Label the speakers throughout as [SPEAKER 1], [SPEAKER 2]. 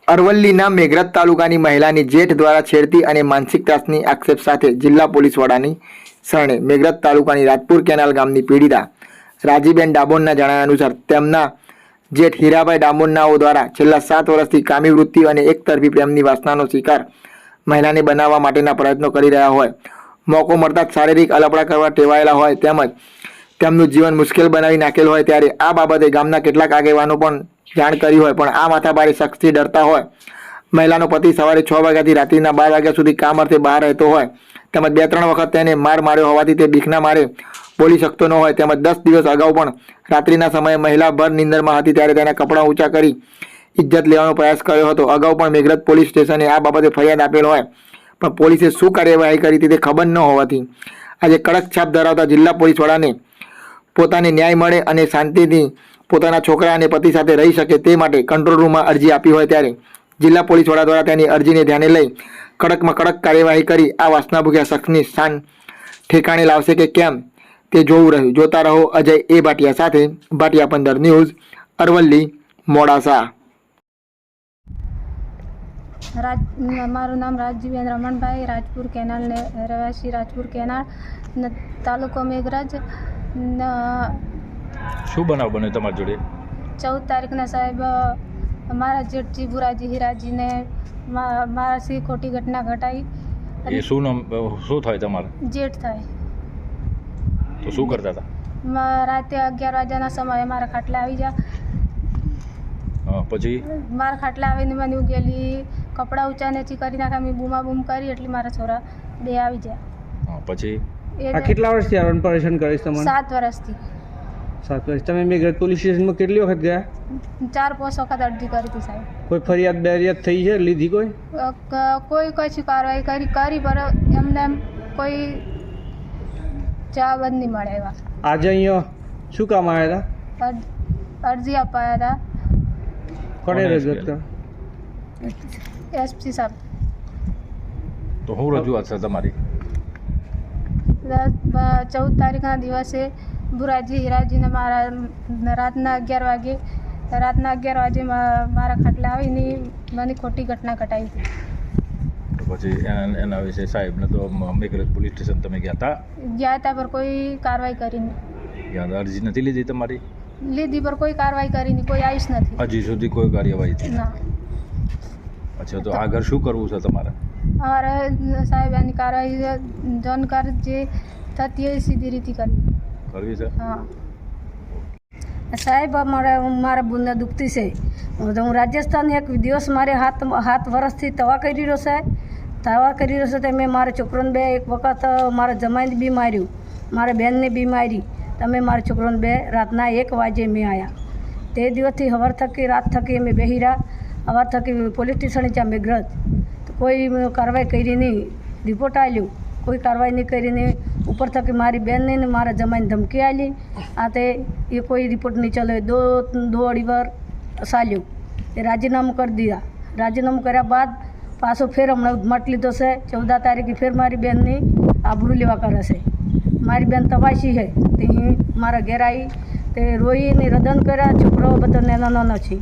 [SPEAKER 1] અરવલ્લીના મેઘરજ તાલુકાની મહિલાની જેઠ દ્વારા છેડતી અને માનસિક ત્રાસની આક્ષેપ સાથે જિલ્લા પોલીસ વડાની શરણે મેઘરજ તાલુકાની રાજપુર કેનાલ ગામની પીડિતા રાજીબેન ડામોરના જણાવ્યા અનુસાર તેમના જેઠ હીરાભાઈ ડામોરનાઓ દ્વારા છેલ્લા 7 વર્ષથી કામી વૃત્તિ અને એકતરફી પ્રેમની વાસનાનો શિકાર મહિલાને બનાવવા માટેના પ્રયત્નો કરી રહ્યા હોય, મોકો મળતા જ શારીરિક અલપડા કરવા ટેવાયેલા હોય તેમજ તેમનું જીવન મુશ્કેલ બનાવી નાખેલ હોય, ત્યારે આ બાબતે ગામના કેટલાક આગેવાનો પણ જાણ કરી હોય પણ આ માથાભારે શખ્સથી ડરતા હોય, મહિલાનો પતિ સવારે 6 વાગ્યાથી રાત્રિના 12 વાગ્યા સુધી કામ અર્થે બહાર રહેતો હોય તેમજ 2-3 વખત તેને માર માર્યો હોવાથી તે બીકના મારે બોલી શકતો ન હોય તેમજ 10 દિવસ અગાઉ પણ રાત્રિના સમયે મહિલા ભર નિંદરમાં હતી ત્યારે તેના કપડાં ઊંચા કરી ઇજ્જત લેવાનો પ્રયાસ કર્યો હતો। અગાઉ પણ મેઘરજ પોલીસ સ્ટેશને આ બાબતે ફરિયાદ આપેલ હોય પણ પોલીસે શું કાર્યવાહી કરી તે ખબર ન હોવાથી આજે કડક છાપ ધરાવતા જિલ્લા પોલીસ વડાને પોતાને ન્યાય મળે અને શાંતિથી પોતાના છોકરા અને પતિ સાથે રહી શકે તે માટે કંટ્રોલ રૂમમાં અરજી આપી હોય ત્યારે જિલ્લા પોલીસ વડા દ્વારા તેની અરજીને ધ્યાને લઈ કડકમાં કડક કાર્યવાહી કરી આ વાસના ભૂખ્યા શખ્સની સ્થાન ઠેકાણે લાવશે કે કેમ તે જોવું રહ્યું। જોતા રહો અજય એ ભાટિયા સાથે ભાટિયા 15 ન્યૂઝ અરવલ્લી મોડાસા।
[SPEAKER 2] મારું નામ રાજીબેન રમણભાઈ, રાજપુર કેનાલ ને રહેવાસી રાજપુર કેનાલ તાલુકો મેઘરજ।
[SPEAKER 3] શું બનાવ બન્યો તમારી જોડે?
[SPEAKER 2] 14 તારીખના સાહેબ મારા જેઠજી બુરાજી હીરાજીને મારાથી ખોટી ઘટના ઘટાઈ।
[SPEAKER 3] એ શું નામ શું થાય તમારે?
[SPEAKER 2] જેઠ થાય।
[SPEAKER 3] તો શું કરતા હતા?
[SPEAKER 2] રાતે 11 વાગ્યાના સમયે મારા ખાટલા આવી જા।
[SPEAKER 3] પછી
[SPEAKER 2] મારા ખાટલા આવીને મને ઉગેલી કપડાં ઊંચા નીચી કરી નાખ્યા, મેં બૂમા બૂમ કરી એટલે મારા છોરા 2 આવી ગયા।
[SPEAKER 3] પછી
[SPEAKER 4] આ કેટલા વર્ષથી આ પરેશાન કરીશ તમને?
[SPEAKER 2] 7 વર્ષથી।
[SPEAKER 4] 7 વર્ષ। તમે મેઘરજ પોલીસ સ્ટેશનમાં કેટલી વખત ગયા?
[SPEAKER 2] 4-5 વખત અરજી કરી હતી સાહેબ।
[SPEAKER 4] કોઈ ફરિયાદ બેરિયાદ થઈ છે? લીધી કોઈ?
[SPEAKER 2] કોઈ કશી કાર્યવાહી કરી પર એમને કોઈ જવાબ જ નહીં મળે એવા।
[SPEAKER 4] આજે અહીંયા શું કામ આવ્યા હતા?
[SPEAKER 2] અરજી અપાયા હતા।
[SPEAKER 4] કોને રજૂઆત કર?
[SPEAKER 2] એસપી સાહેબ।
[SPEAKER 3] તો હું રજૂઆત છે તમારી?
[SPEAKER 2] 14 તારીખના દિવસે બુરાજી હીરાજીને મારા રાતના 11 વાગે મારા ખાટલા આવીને મને ખોટી ઘટના ઘટાઈ હતી।
[SPEAKER 3] પછી એના વિશે સાહેબને તો મેઘરજ પોલીસ સ્ટેશન તમે ગયા
[SPEAKER 2] હતા પર કોઈ કાર્યવાહી કરી નહીં।
[SPEAKER 3] અરજી નથી લીધી તમારી?
[SPEAKER 2] લીધી પર કોઈ કાર્યવાહી કરી નહીં, કોઈ આવીશ નથી
[SPEAKER 3] હજી સુધી કોઈ કાર્યવાહી થઈ
[SPEAKER 2] ના।
[SPEAKER 3] અચ્છા, તો આગળ શું કરવું છે તમારે?
[SPEAKER 2] અમારે સાહેબ એની કાર્યવાહી જાણકાર જે થતી હોય સીધી રીતે
[SPEAKER 3] કરવી છે।
[SPEAKER 2] હા
[SPEAKER 5] સાહેબ, મારા બુનને દુખતી છે। હું રાજસ્થાન એક દિવસ મારે 7 વર્ષથી તવા કરી રહ્યો છે। તો મેં મારા છોકરોને 2 એક વખત મારા જમાઈને બી માર્યું, મારા બહેનને બી મારી। તમે મારા છોકરોને 2 રાતના 1 વાગે મેં આવ્યા। તે દિવસથી સવાર થકી રાત થકી અમે બેસી રહ્યા। સવાર થકી પોલીસ સ્ટેશન ત્યાં મેઘરજ કોઈ કાર્યવાહી કરી નહીં, રિપોર્ટ આપ્યું, કોઈ કાર્યવાહી નહીં કરીને ઉપર થકી મારી બહેનને ને મારા જમાઈને ધમકી આલી। આ તે એ કોઈ રિપોર્ટ નહીં ચાલે, 2-2.5 વાર ચાલ્યું, એ રાજીનામું કરી દીધા। રાજીનામું કર્યા બાદ પાછો ફેર હમણાં મટ લીધો છે। 14 તારીખે ફેર મારી બહેનની આબરૂ લેવા કરે છે। મારી બહેન તવાશી છે તે મારા ઘેર આવી તે રોઈને રદન કર્યા। છોકરાઓ બધા નાના છે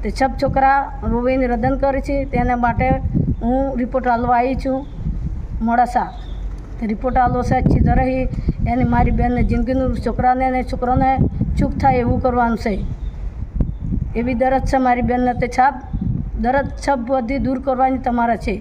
[SPEAKER 5] તે સબ છોકરા રોઈને રદન કરે છે। તેના માટે હું રિપોર્ટ આલવા આવી છું મોડાસા। તે રિપોર્ટ આલો છે અચ્છી તરહી એને મારી બહેનને જિંદગીનું છોકરાને અને છોકરાને ચૂપ થાય એવું કરવાનું છે। એવી દરદ છે મારી બહેનને, તે દરદ છપ બધી દૂર કરવાની તમારા છે।